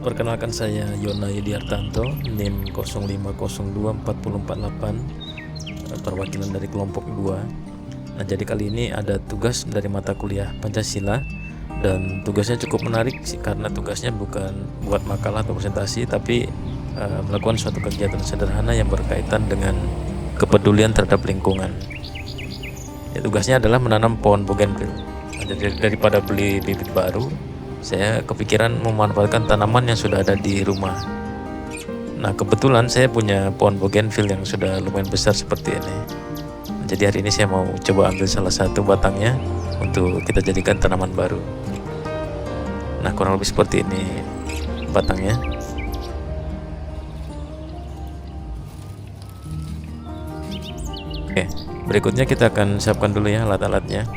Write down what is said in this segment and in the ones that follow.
Perkenalkan, saya Yona Yudiartanto, NIM 05024048, perwakilan dari kelompok 2. Nah, jadi kali ini ada tugas dari mata kuliah Pancasila, dan tugasnya cukup menarik sih, karena tugasnya bukan buat makalah atau presentasi, tapi melakukan suatu kegiatan sederhana yang berkaitan dengan kepedulian terhadap lingkungan. Ya, tugasnya adalah menanam pohon bougainville. Nah, jadi daripada beli bibit baru, saya kepikiran memanfaatkan tanaman yang sudah ada di rumah. Nah, kebetulan saya punya pohon bougainville yang sudah lumayan besar seperti ini. Nah, jadi hari ini saya mau coba ambil salah satu batangnya untuk kita jadikan tanaman baru. Nah, kurang lebih seperti ini batangnya. Oke, berikutnya kita akan siapkan dulu ya alat-alatnya.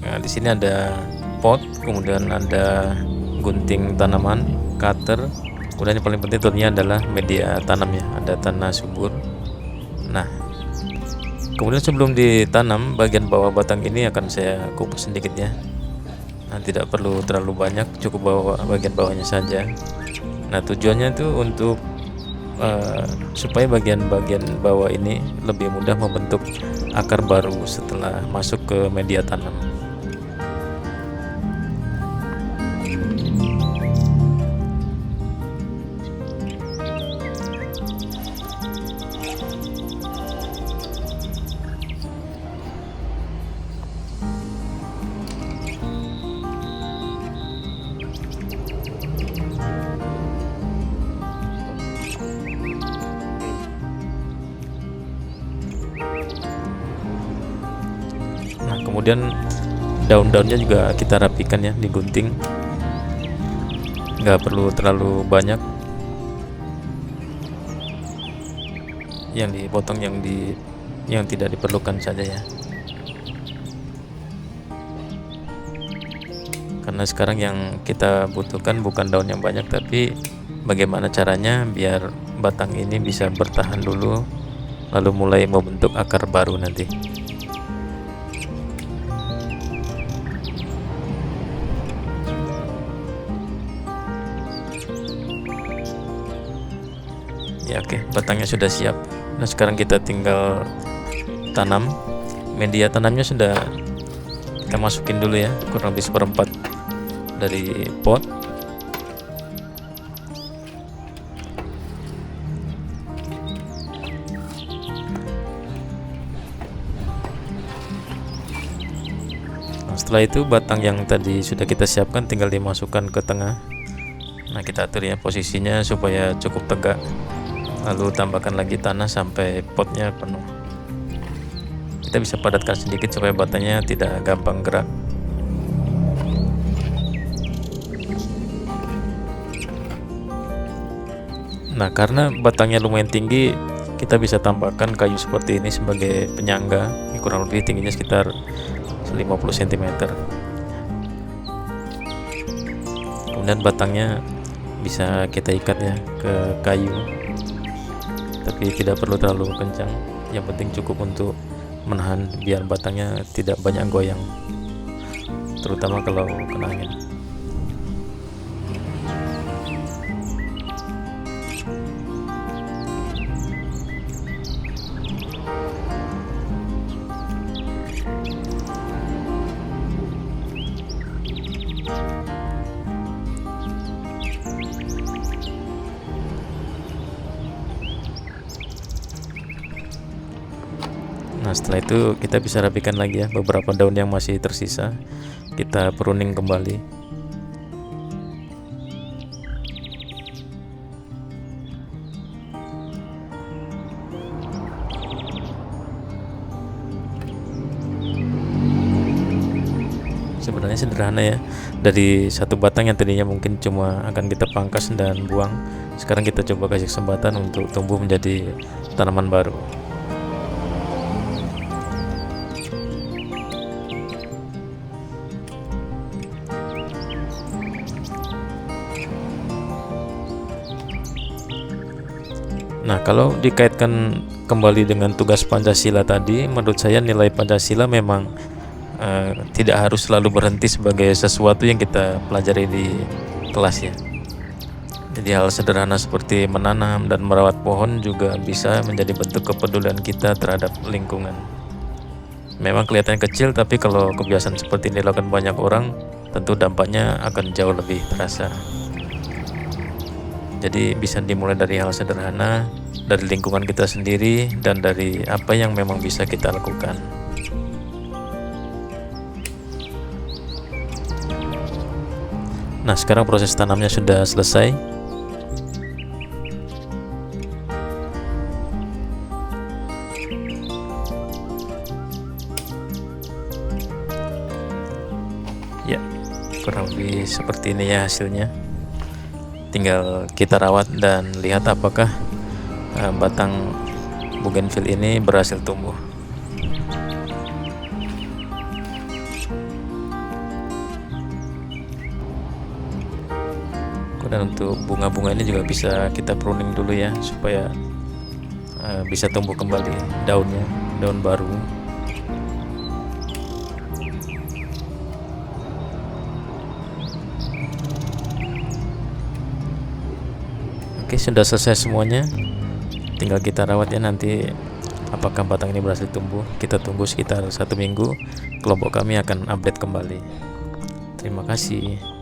Nah, di sini ada pot, kemudian ada gunting tanaman, cutter, kemudian yang paling penting tentunya adalah media tanamnya, ada tanah subur. Nah, kemudian sebelum ditanam, bagian bawah batang ini akan saya kupas sedikit ya. Nah, tidak perlu terlalu banyak, cukup bagian bawahnya saja. Nah, tujuannya itu untuk supaya bagian-bagian bawah ini lebih mudah membentuk akar baru setelah masuk ke media tanam. Nah, kemudian daun-daunnya juga kita rapikan ya, digunting, nggak perlu terlalu banyak, yang dipotong yang tidak diperlukan saja ya, karena sekarang yang kita butuhkan bukan daun yang banyak, tapi bagaimana caranya biar batang ini bisa bertahan dulu, lalu mulai membentuk akar baru nanti. Ya, oke, batangnya sudah siap. Nah, sekarang kita tinggal tanam. Media tanamnya sudah kita masukin dulu ya, kurang lebih 1/4 dari pot. Nah, setelah itu batang yang tadi sudah kita siapkan tinggal dimasukkan ke tengah. Nah, kita atur ya posisinya supaya cukup tegak. Lalu tambahkan lagi tanah sampai potnya penuh. Kita bisa padatkan sedikit supaya batangnya tidak gampang gerak. Nah, karena batangnya lumayan tinggi, kita bisa tambahkan kayu seperti ini sebagai penyangga. Ini kurang lebih tingginya sekitar 50 cm. Kemudian batangnya bisa kita ikat ya ke kayu, tapi tidak perlu terlalu kencang, yang penting cukup untuk menahan biar batangnya tidak banyak goyang, terutama kalau kena angin. Nah, setelah itu kita bisa rapikan lagi ya beberapa daun yang masih tersisa, kita pruning kembali. Sebenarnya sederhana ya, dari satu batang yang tadinya mungkin cuma akan kita pangkas dan buang, sekarang kita coba kasih kesempatan untuk tumbuh menjadi tanaman baru. Nah, kalau dikaitkan kembali dengan tugas Pancasila tadi, menurut saya nilai Pancasila memang tidak harus selalu berhenti sebagai sesuatu yang kita pelajari di kelas ya. Jadi hal sederhana seperti menanam dan merawat pohon juga bisa menjadi bentuk kepedulian kita terhadap lingkungan. Memang kelihatannya kecil, tapi kalau kebiasaan seperti ini dilakukan banyak orang, tentu dampaknya akan jauh lebih terasa. Jadi bisa dimulai dari hal sederhana, dari lingkungan kita sendiri, dan dari apa yang memang bisa kita lakukan. Nah, sekarang proses tanamnya sudah selesai. Ya, kurang lebih seperti ini ya hasilnya. Tinggal kita rawat dan lihat apakah batang bougainville ini berhasil tumbuh. Dan untuk bunga-bunga ini juga bisa kita pruning dulu ya, supaya bisa tumbuh kembali daunnya, daun baru. Oke, sudah selesai semuanya, tinggal kita rawat ya. Nanti apakah batang ini berhasil tumbuh, kita tunggu sekitar 1 minggu. Kelompok kami akan update kembali. Terima kasih.